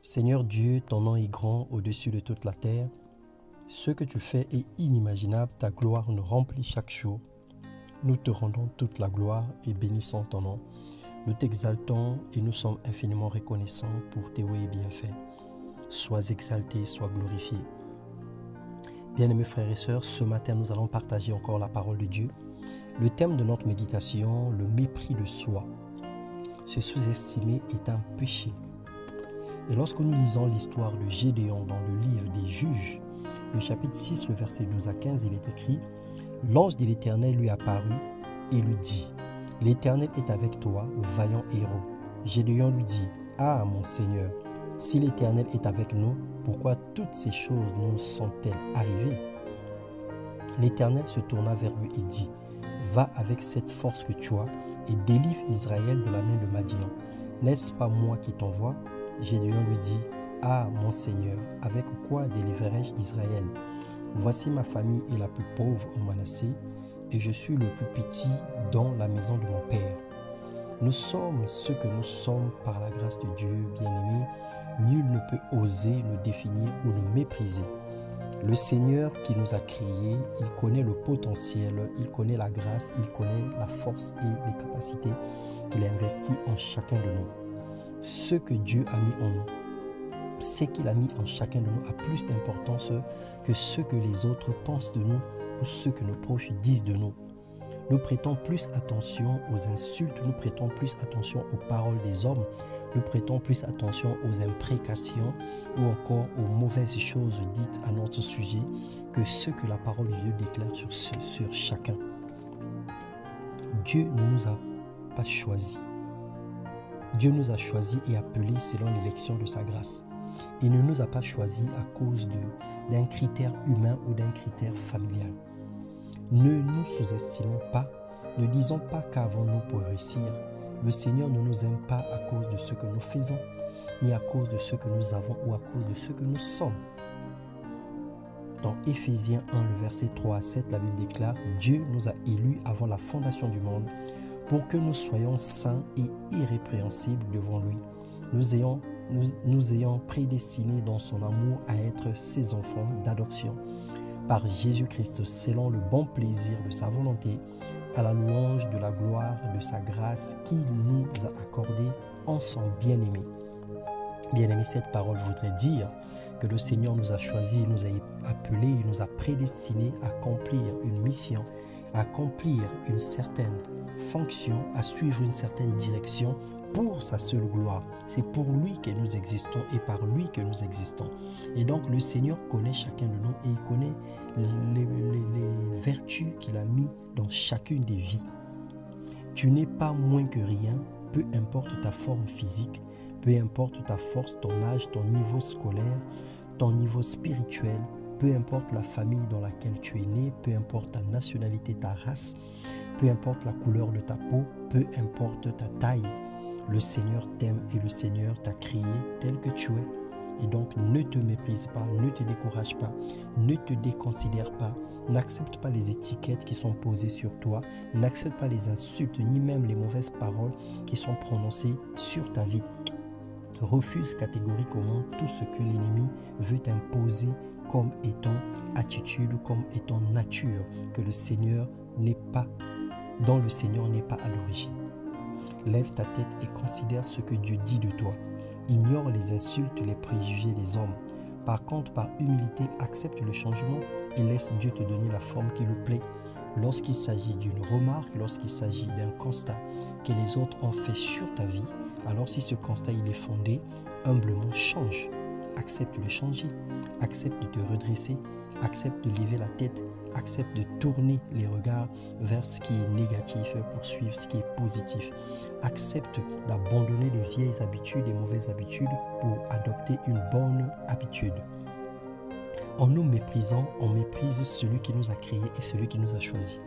Seigneur Dieu, ton nom est grand au-dessus de toute la terre. Ce que tu fais est inimaginable, ta gloire nous remplit chaque jour. Nous te rendons toute la gloire et bénissons ton nom. Nous t'exaltons et nous sommes infiniment reconnaissants pour tes hauts et bienfaits. Sois exalté, sois glorifié. Bien-aimés frères et sœurs, ce matin nous allons partager encore la parole de Dieu. Le thème de notre méditation, le mépris de soi. Se sous-estimer est un péché. Et lorsque nous lisons l'histoire de Gédéon dans le livre des Juges, le chapitre 6, le verset 12 à 15, il est écrit « L'ange de l'Éternel lui apparut et lui dit « L'Éternel est avec toi, vaillant héros. » Gédéon lui dit « Ah, mon Seigneur, si l'Éternel est avec nous, pourquoi toutes ces choses nous sont-elles arrivées ?» L'Éternel se tourna vers lui et dit « Va avec cette force que tu as et délivre Israël de la main de Madian. N'est-ce pas moi qui t'envoie ?» Gédéon lui dit « Ah, mon Seigneur, avec quoi délivrerai-je Israël? Voici ma famille est la plus pauvre en Manassé, et je suis le plus petit dans la maison de mon père. Nous sommes ce que nous sommes par la grâce de Dieu, bien-aimés. Nul ne peut oser nous définir ou nous mépriser. Le Seigneur qui nous a créés, il connaît le potentiel, il connaît la grâce, il connaît la force et les capacités qu'il a investies en chacun de nous. Ce que Dieu a mis en nous, ce qu'il a mis en chacun de nous a plus d'importance que ce que les autres pensent de nous ou ce que nos proches disent de nous. Nous prêtons plus attention aux insultes, nous prêtons plus attention aux paroles des hommes, nous prêtons plus attention aux imprécations ou encore aux mauvaises choses dites à notre sujet que ce que la parole de Dieu déclare sur chacun. Dieu ne nous a pas choisis. Dieu nous a choisis et appelés selon l'élection de sa grâce. Il ne nous a pas choisis à cause d'un critère humain ou d'un critère familial. Ne nous sous-estimons pas, ne disons pas qu'avons-nous pour réussir. Le Seigneur ne nous aime pas à cause de ce que nous faisons, ni à cause de ce que nous avons ou à cause de ce que nous sommes. Dans Éphésiens 1, le verset 3 à 7, la Bible déclare « Dieu nous a élus avant la fondation du monde pour que nous soyons saints et irrépréhensibles devant lui, nous ayant prédestinés dans son amour à être ses enfants d'adoption, par Jésus-Christ selon le bon plaisir de sa volonté, à la louange de la gloire de sa grâce qu'il nous a accordée en son bien-aimé. » Bien-aimé, cette parole voudrait dire que le Seigneur nous a choisis, il nous a appelés, il nous a prédestinés à accomplir une mission, à accomplir une certaine fonction, à suivre une certaine direction pour sa seule gloire. C'est pour lui que nous existons et par lui que nous existons. Et donc le Seigneur connaît chacun de nous et il connaît les vertus qu'il a mis dans chacune des vies. Tu n'es pas moins que rien, peu importe ta forme physique, peu importe ta force, ton âge, ton niveau scolaire, ton niveau spirituel, peu importe la famille dans laquelle tu es né, peu importe ta nationalité, ta race, peu importe la couleur de ta peau, peu importe ta taille. Le Seigneur t'aime et le Seigneur t'a créé tel que tu es. Et donc ne te méprise pas, ne te décourage pas, ne te déconsidère pas, n'accepte pas les étiquettes qui sont posées sur toi, n'accepte pas les insultes ni même les mauvaises paroles qui sont prononcées sur ta vie. Refuse catégoriquement tout ce que l'ennemi veut imposer comme étant attitude, comme étant nature, que le Seigneur n'est pas, dont le Seigneur n'est pas à l'origine. Lève ta tête et considère ce que Dieu dit de toi. Ignore les insultes, les préjugés des hommes. Par contre, par humilité, accepte le changement et laisse Dieu te donner la forme qui lui plaît. Lorsqu'il s'agit d'une remarque, lorsqu'il s'agit d'un constat que les autres ont fait sur ta vie, alors si ce constat il est fondé, humblement change. Accepte de changer, accepte de te redresser, accepte de lever la tête, accepte de tourner les regards vers ce qui est négatif pour suivre ce qui est positif. Accepte d'abandonner les vieilles habitudes et mauvaises habitudes pour adopter une bonne habitude. En nous méprisant, on méprise celui qui nous a créés et celui qui nous a choisis.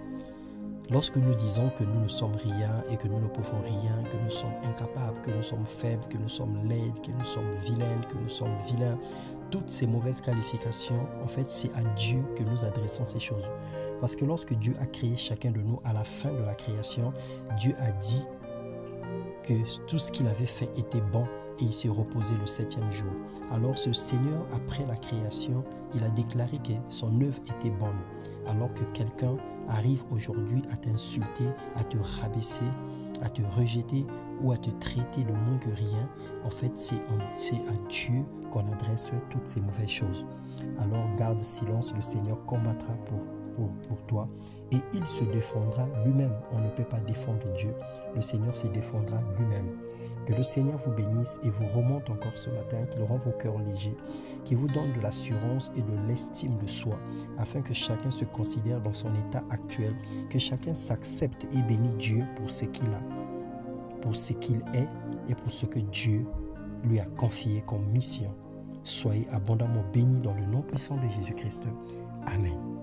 Lorsque nous disons que nous ne sommes rien et que nous ne pouvons rien, que nous sommes incapables, que nous sommes faibles, que nous sommes laides, que nous sommes vilaines, que nous sommes vilains, toutes ces mauvaises qualifications, en fait, c'est à Dieu que nous adressons ces choses. Parce que lorsque Dieu a créé chacun de nous, à la fin de la création, Dieu a dit que tout ce qu'il avait fait était bon et il s'est reposé le 7e jour. Alors ce Seigneur, après la création, il a déclaré que son œuvre était bonne. Alors que quelqu'un arrive aujourd'hui à t'insulter, à te rabaisser, à te rejeter ou à te traiter de moins que rien, en fait, c'est à Dieu qu'on adresse toutes ces mauvaises choses. Alors garde silence, le Seigneur combattra pour toi et il se défendra lui-même. On ne peut pas défendre Dieu. Le Seigneur se défendra lui-même. Que le Seigneur vous bénisse et vous remonte encore ce matin, qu'il rend vos cœurs légers, qu'il vous donne de l'assurance et de l'estime de soi, afin que chacun se considère dans son état actuel, que chacun s'accepte et bénisse Dieu pour ce qu'il a, pour ce qu'il est et pour ce que Dieu lui a confié comme mission. Soyez abondamment bénis dans le nom puissant de Jésus-Christ. Amen.